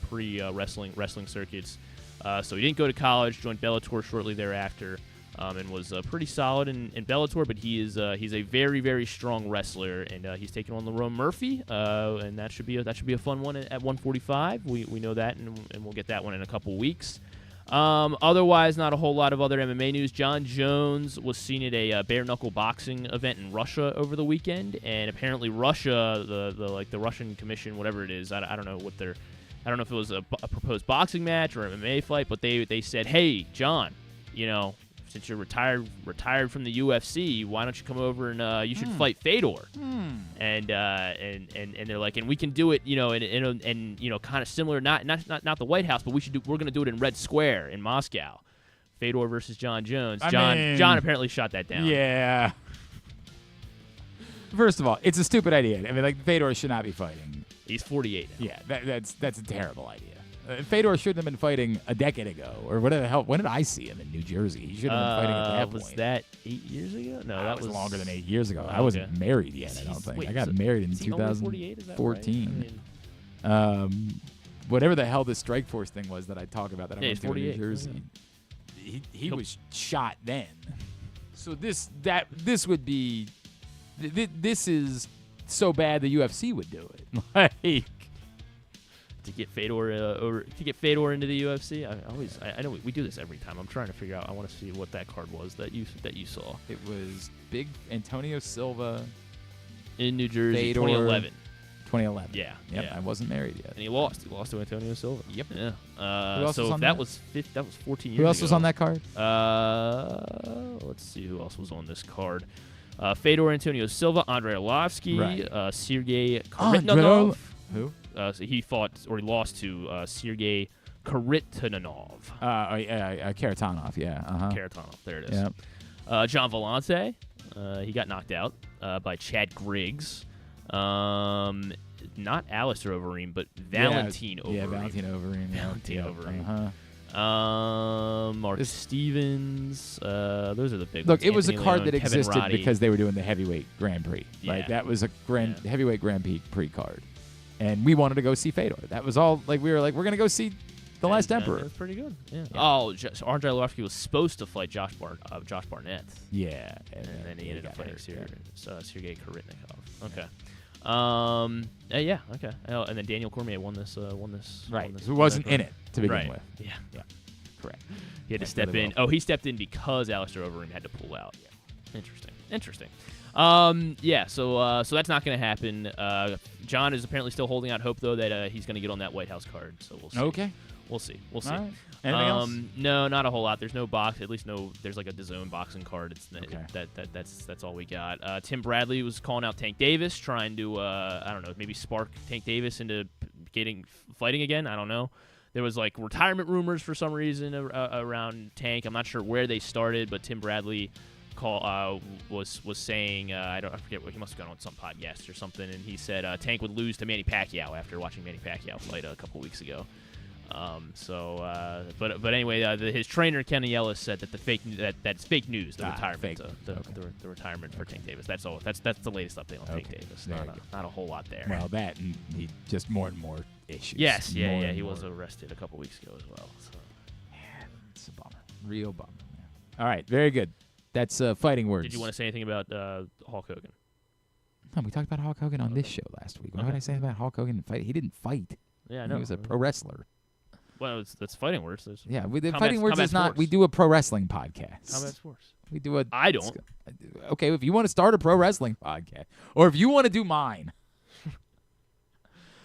A: Prix wrestling circuits. So he didn't go to college, joined Bellator shortly thereafter. and was pretty solid in Bellator. But he's a very, very strong wrestler, and he's taking on Lerone Murphy, and that should be a fun one at 145. We know that, and we'll get that one in a couple weeks. Otherwise, not a whole lot of other MMA news. Jon Jones was seen at a bare-knuckle boxing event in Russia over the weekend, and apparently Russia, the Russian Commission, whatever it is, I don't know what they're. I don't know if it was a proposed boxing match or an MMA fight, but they said, hey, Jon, since you're retired from the UFC, why don't you come over and you should fight Fedor? And they're like, and we can do it, and kind of similar, not the White House, but we're gonna do it in Red Square in Moscow. Fedor versus Jon Jones. Jon apparently shot that down.
B: Yeah. First of all, it's a stupid idea. I mean, Fedor should not be fighting.
A: He's 48 now.
B: Yeah, that's a terrible idea. Fedor shouldn't have been fighting a decade ago, or whatever the hell. When did I see him in New Jersey? He should have been fighting at that point.
A: Was that 8 years ago? No, that was
B: longer than 8 years ago. I wasn't married yet. I don't think.
A: Wait,
B: I got married in 2014. Whatever the hell this Strikeforce thing was that I talk about that I went to in New Jersey. He was shot then. So this would be. This is so bad the UFC would do it.
A: To get Fedor into the UFC, I know we do this every time. I'm trying to figure out. I want to see what that card was that you saw.
B: It was big Antonio Silva
A: in New Jersey,
B: Fedor,
A: 2011.
B: 2011.
A: Yeah.
B: Yep. I wasn't married yet.
A: And he lost. He lost to Antonio Silva.
B: Yep.
A: Yeah. So that was 14 years ago.
B: Who else was on that card?
A: Let's see who else was on this card. Fedor, Antonio Silva, Andrei Arlovsky,
B: right.
A: Sergey Karitnikov.
B: Who?
A: So he lost to Sergey Karitnikov.
B: Karatanov, yeah.
A: Karatanov, there it is. Yep. John Vellante, he got knocked out by Chad Griggs. Not Alistair Overeem, but Valentin Overeem.
B: Yeah, Valentin Overeem.
A: Valentin Overeem. Mark Stevens. Those are the big ones.
B: Look, it was a card that
A: Kevin
B: existed
A: Roddy.
B: because they were doing the heavyweight Grand Prix. Right?
A: Yeah.
B: That was a heavyweight Grand Prix card. And we wanted to go see Fedor. That was all. We were like, we're going to go see The Last Emperor.
A: That's pretty good. Yeah. Oh, so Andrei Arlovsky was supposed to fight Josh Barnett.
B: Yeah.
A: And then he ended up fighting Sergey Karitnikov. Okay. Yeah. Okay. And then Daniel Cormier won this.
B: Right. Who wasn't in it to begin with.
A: Yeah.
B: Correct.
A: He had to step in. Oh, he stepped in because Alistair Overeem had to pull out. Yeah. Interesting. Yeah. So that's not going to happen. John is apparently still holding out hope though that he's going to get on that White House card. So we'll see.
B: Okay.
A: We'll see.
B: All right. Anything else?
A: No, not a whole lot. There's no box. At least there's like a DAZN boxing card. It's that's all we got. Tim Bradley was calling out Tank Davis, trying to I don't know, maybe spark Tank Davis into fighting again. I don't know. There was like retirement rumors for some reason around Tank. I'm not sure where they started, but Tim Bradley was saying I forget what he must have gone on some podcast or something, and he said Tank would lose to Manny Pacquiao after watching Manny Pacquiao fight a couple weeks ago. But anyway, his trainer Kenny Ellis said that that's fake news. The retirement, the retirement for Tank Davis. That's all. That's the latest update on Tank Davis. Not a whole lot there.
B: Well, that and he just more and more issues.
A: Yes, yeah. He was arrested a couple weeks ago as well. So.
B: Yeah, it's a bummer. Real bummer. All right, very good. That's fighting words.
A: Did you want to say anything about Hulk Hogan?
B: No, we talked about Hulk Hogan on this show last week. Why would I say about Hulk Hogan fight? He didn't fight.
A: Yeah, I know.
B: He was a pro wrestler.
A: Well, that's fighting words.
B: Yeah, fighting words is not. We do a pro wrestling podcast.
A: Combat sports.
B: We do a.
A: I don't.
B: Okay, if you want to start a pro wrestling podcast, or if you want to do mine,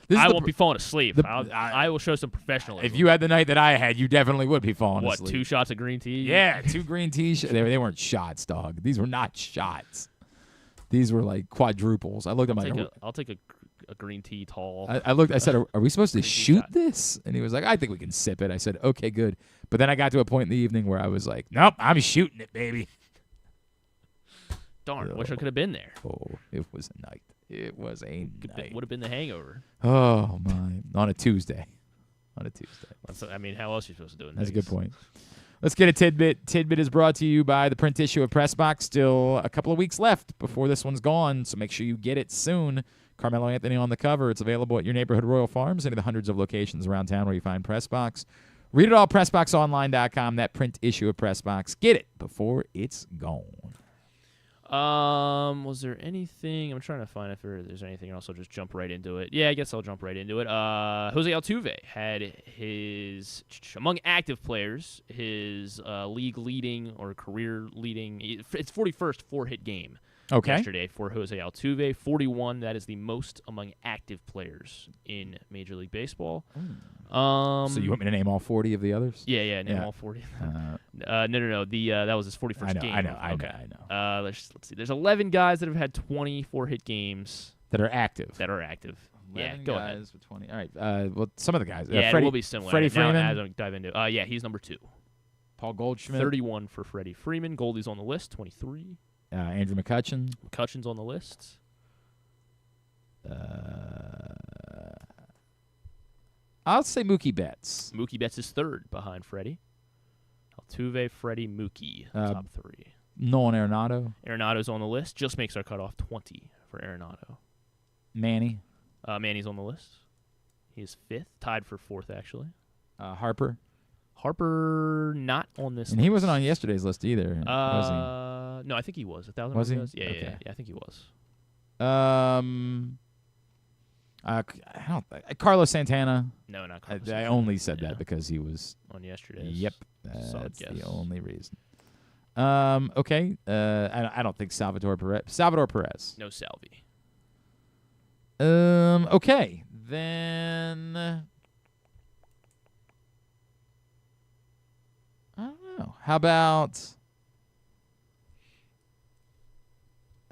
A: I won't be falling asleep. I will show some professionalism.
B: If you had the night that I had, you definitely would be falling asleep.
A: What? 2 shots of green tea?
B: Yeah, 2 green teas. They weren't shots, dog. These were not shots. These were like quadruples. I looked at
A: I'll take a green tea tall.
B: I looked. I said, "Are we supposed to shoot this?" And he was like, "I think we can sip it." I said, "Okay, good." But then I got to a point in the evening where I was like, "Nope, I'm shooting it, baby."
A: Darn, wish I could have been there.
B: Oh, it was a night. It was a night.
A: Would have been the hangover.
B: Oh my! On a Tuesday.
A: I mean, how else are you supposed to do it?
B: That's a good point. Let's get a tidbit. Tidbit is brought to you by the print issue of Pressbox. Still a couple of weeks left before this one's gone, so make sure you get it soon. Carmelo Anthony on the cover. It's available at your neighborhood Royal Farms, any of the hundreds of locations around town where you find Pressbox. Read it all, PressBoxOnline.com, that print issue of PressBox. Get it before it's gone.
A: Was there anything? I'm trying to find if there's anything else. I'll just jump right into it. Yeah, I guess I'll jump right into it. Jose Altuve had his, among active players, his league leading or career leading, it's 41st 4-hit game.
B: Okay.
A: Yesterday for Jose Altuve, 41. That is the most among active players in Major League Baseball.
B: So you want me to name all 40 of the others?
A: Yeah, name all 40. No. That was his 41st game.
B: I know.
A: Let's see. There's 11 guys that have had 24-hit games
B: that are active.
A: 11 yeah, go
B: guys
A: ahead.
B: With 20. All right. Well, some of the guys.
A: Yeah, it will be similar.
B: Freddie Freeman.
A: Now, as I dive into it. Yeah, he's number 2.
B: Paul Goldschmidt.
A: 31 for Freddie Freeman. Goldie's on the list, 23.
B: Andrew McCutchen.
A: McCutchen's on the list.
B: I'll say Mookie Betts.
A: Mookie Betts is 3rd behind Freddie. Altuve, Freddie, Mookie, top 3.
B: Nolan Arenado.
A: Arenado's on the list. Just makes our cutoff 20 for Arenado.
B: Manny.
A: Manny's on the list. He's 5th, tied for 4th, actually.
B: Harper.
A: Harper not on this
B: and
A: list.
B: He wasn't on yesterday's list either, was he?
A: No, I think he was. 1,000
B: was he?
A: Yeah,
B: okay.
A: yeah, I think he was.
B: I don't Carlos Santana.
A: No, not Carlos
B: I
A: Santana.
B: only said that because he was
A: on yesterday's.
B: Yep, that's the only reason. Okay. I don't think Salvador Perez.
A: No Salvi.
B: Okay. Then I don't know. How about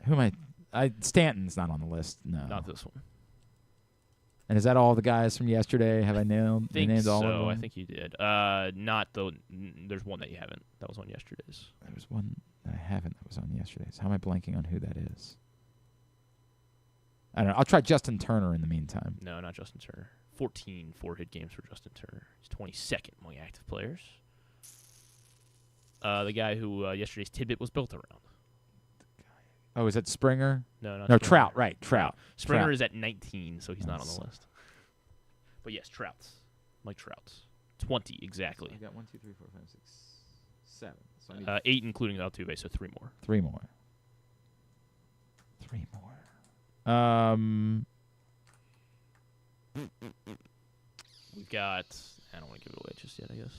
B: who am I? Stanton's not on the list. No,
A: not this one.
B: And is that all the guys from yesterday? Have I named? Named all of them?
A: I think you did. Not though. There's one that you haven't. That was on yesterday's.
B: There was one that I haven't. That was on yesterday's. How am I blanking on who that is? I don't know. I'll try Justin Turner in the meantime.
A: No, not Justin Turner. 14 4-hit games for Justin Turner. He's 22nd among active players. The guy who yesterday's tidbit was built around.
B: Oh, is that Springer?
A: No, not
B: no,
A: Springer.
B: Trout. Right, Trout.
A: Springer
B: Trout.
A: is at 19, so he's not on the list. But yes, Trout's. Mike Trout's. 20 exactly.
B: I got 1, 2, 3, 4, 5, 6, 7. So I need
A: 8 including Altuve, so 3 more.
B: 3 more.
A: We've got. I don't want to give it away just yet, I guess.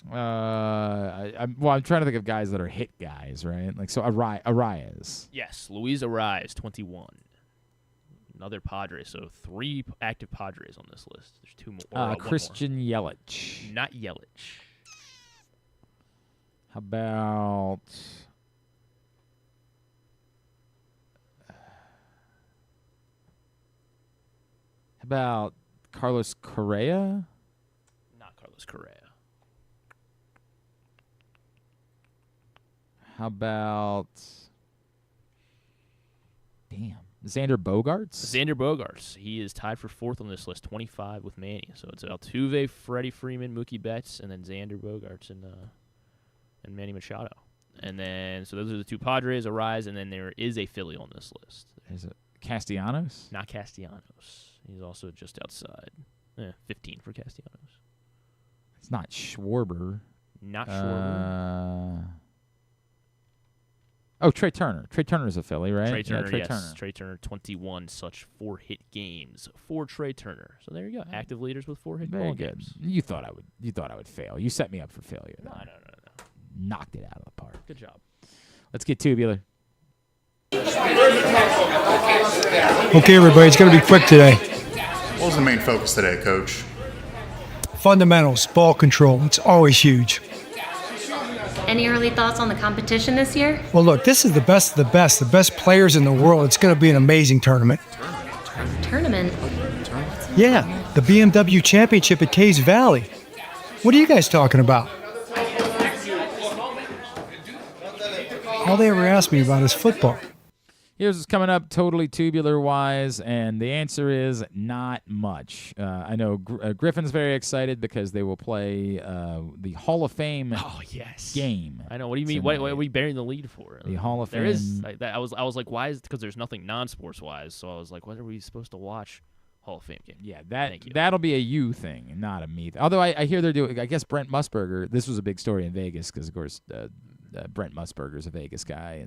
B: I'm trying to think of guys that are hit guys, right? Like so, Arias.
A: Yes, Luis Arias, 21. Another Padre, so 3 active Padres on this list. There's 2 more.
B: Christian Yelich.
A: Not Yelich.
B: How about? How about Carlos Correa?
A: Not Carlos Correa.
B: How about Xander Bogaerts?
A: Xander Bogaerts. He is tied for 4th on this list, 25 with Manny. So it's Altuve, Freddie Freeman, Mookie Betts, and then Xander Bogaerts and Manny Machado. And then so those are the 2 Padres, Arise, and then there is a Philly on this list.
B: Is it Castellanos?
A: Not Castellanos. He's also just outside. 15 for Castellanos.
B: It's not Schwarber.
A: Not Schwarber.
B: Oh, Trey Turner. Trey Turner is a Philly, right?
A: Trey Turner,
B: Trey
A: yes.
B: Turner.
A: Trey Turner, 21 such 4-hit games for Trey Turner. So there you go. Active leaders with 4-hit
B: Very
A: ball
B: good.
A: games.
B: You thought I would fail. You set me up for failure.
A: No.
B: Knocked it out of the park.
A: Good job.
B: Let's get tubular.
L: Okay, everybody, it's going to be quick today.
M: What was the main focus today, Coach?
L: Fundamentals, ball control. It's always huge.
N: Any early thoughts on the competition this year?
L: Well, look, this is the best of the best players in the world. It's going to be an amazing tournament.
N: Tournament?
L: Yeah, the BMW Championship at Caves Valley. What are you guys talking about? All they ever ask me about is football.
B: Here's what's coming up totally tubular-wise, and the answer is not much. I know Griffin's very excited because they will play the Hall of Fame game.
A: I know. What do you mean? What are we bearing the lead for?
B: The Hall of Fame.
A: There is. I was like, why is it? Because there's nothing non-sports-wise. So I was like, what are we supposed to watch Hall of Fame game.
B: Yeah,
A: Thank you.
B: that'll be a you thing, not a me. Although I hear they're doing. I guess Brent Musburger. This was a big story in Vegas because, of course, Brent Musburger's a Vegas guy,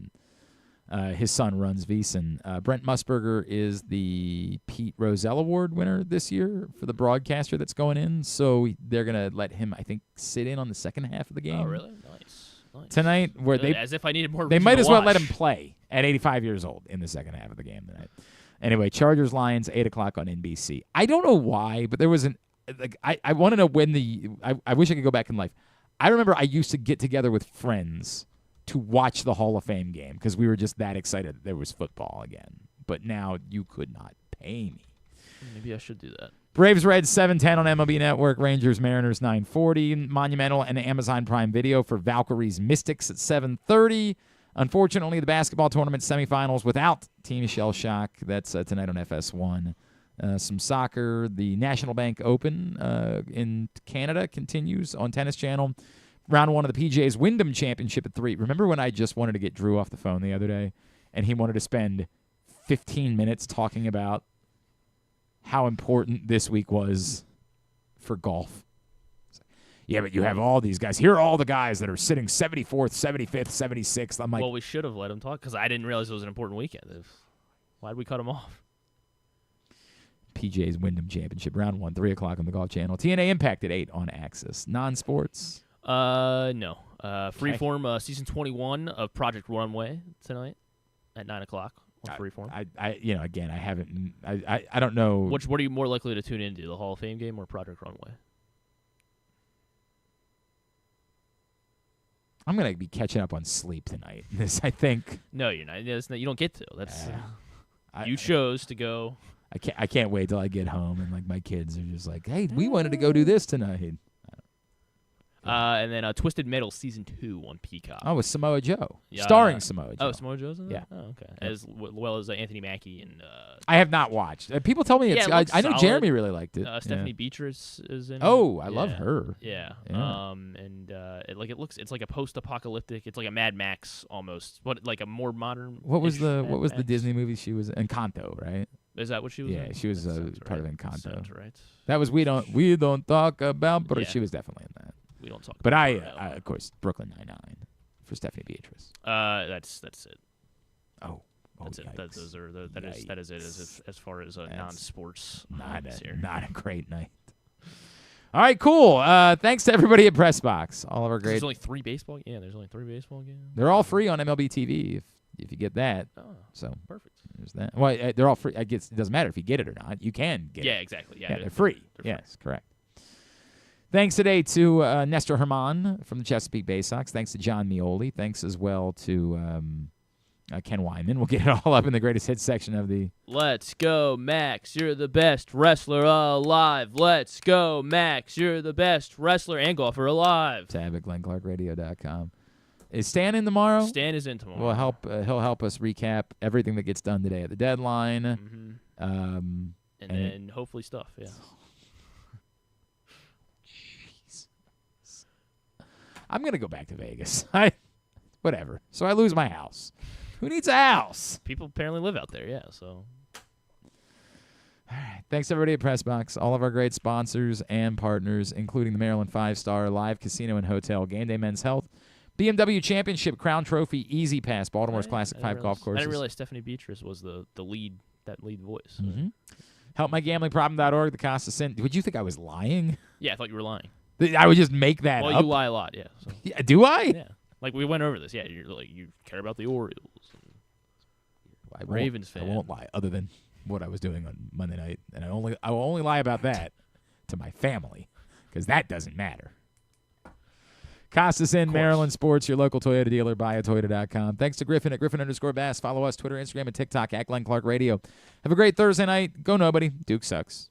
B: and his son runs VEASAN. Brent Musburger is the Pete Rozelle Award winner this year for the broadcaster that's going in. So they're gonna let him, I think, sit in on the second half of the game.
A: Oh, really? Nice.
B: Tonight, where
A: as if I needed more.
B: They
A: reason
B: might
A: to
B: as well
A: watch.
B: let him play at 85 years old in the second half of the game tonight. Anyway, Chargers Lions 8:00 on NBC. I don't know why, but there was I want to know when I wish I could go back in life. I remember I used to get together with friends to watch the Hall of Fame game because we were just that excited that there was football again. But now you could not pay me.
A: Maybe I should do that.
B: Braves Reds 7:10 on MLB Network. Rangers Mariners 9:40. Monumental and Amazon Prime Video for Valkyries Mystics at 7:30. Unfortunately, the basketball tournament semifinals without Team Shell Shock. That's tonight on FS1. Some soccer. The National Bank Open in Canada continues on Tennis Channel. Round 1 of the PGA's Wyndham Championship at 3. Remember when I just wanted to get Drew off the phone the other day, and he wanted to spend 15 minutes talking about how important this week was for golf? Yeah, but you have all these guys. Here are all the guys that are sitting 74th, 75th, 76th. I'm like,
A: well, we should have let him talk because I didn't realize it was an important weekend. Why did we cut him off?
B: PGA's Wyndham Championship, round 1, 3:00 on the Golf Channel. TNA Impact at 8 on Access. Non-sports?
A: No. Freeform season 21 of Project Runway tonight at 9:00 on Freeform.
B: Again, I haven't. I don't know.
A: What are you more likely to tune into, the Hall of Fame game or Project Runway?
B: I'm gonna be catching up on sleep tonight. I think.
A: No, you're not. You don't get to. That's you chose to go.
B: I can't wait till I get home and like my kids are just like, hey, we wanted to go do this tonight.
A: And then Twisted Metal season 2 on Peacock.
B: Oh, with Samoa Joe, starring Samoa Joe.
A: Oh, Samoa Joe's in that?
B: Yeah.
A: Oh, okay. As well as Anthony Mackie and.
B: I have not watched. People tell me it's.
A: it
B: I know
A: solid.
B: Jeremy really liked it.
A: Stephanie Beatrice is in.
B: Oh, I
A: it.
B: love her.
A: Yeah.
B: Yeah.
A: It's like a post-apocalyptic. It's like a Mad Max almost, but like a more modern.
B: What was the Disney movie she was in? Encanto, right?
A: Is that what she was?
B: Yeah,
A: in?
B: she was part of
A: Sounds
B: Encanto.
A: right.
B: That was we don't talk about, but
A: Yeah.
B: she was definitely in that.
A: We don't talk.
B: But
A: about
B: I of course Brooklyn Nine-Nine for Stephanie Beatrice.
A: That's it.
B: Oh,
A: that's it. That is it as far as non-sports.
B: Not a great night. All right, cool. Thanks to everybody at Pressbox. All of our great.
A: There's only 3 baseball. Yeah, there's only 3 baseball games.
B: They're all free on MLB TV if you get that.
A: Oh,
B: so
A: perfect.
B: There's that. Well, they're all free. I guess it doesn't matter if you get it or not. You can get it.
A: Yeah, exactly. Yeah,
B: they're free. Yes, correct. Thanks today to Nestor German from the Chesapeake Baysox. Thanks to Jon Meoli. Thanks as well to Ken Weinman. We'll get it all up in the greatest hits section of the.
A: Let's go, Max. You're the best wrestler alive. Let's go, Max. You're the best wrestler and golfer alive.
B: Tab at GlennClarkRadio.com. Is Stan in tomorrow?
A: Stan is in tomorrow.
B: Well, he'll help us recap everything that gets done today at the deadline.
A: Mm-hmm. And then hopefully stuff. Yeah.
B: I'm going to go back to Vegas. Whatever. So I lose my house. Who needs a house?
A: People apparently live out there, yeah. So.
B: All right. Thanks, everybody at Pressbox. All of our great sponsors and partners, including the Maryland 5-Star Live Casino and Hotel, Game Day Men's Health, BMW Championship, Crown Trophy, Easy Pass, Baltimore's Classic 5 golf courses.
A: I didn't realize Stephanie Beatrice was the lead voice.
B: Mm-hmm. HelpMyGamblingProblem.org, the Costa Sin. Would you think I was lying?
A: Yeah, I thought you were lying.
B: I would just make that up.
A: Well, you lie a lot, yeah. So.
B: Yeah. Do I?
A: Yeah. Like we went over this. Yeah, you care about the Orioles. Ravens fan.
B: I won't lie, other than what I was doing on Monday night, and I will only lie about that to my family, because that doesn't matter. Costa Sin, Maryland Sports, your local Toyota dealer, buyatoyota.com. Thanks to Griffin at Griffin_Bass. Follow us, Twitter, Instagram, and TikTok at Glenn Clark Radio. Have a great Thursday night. Go nobody. Duke sucks.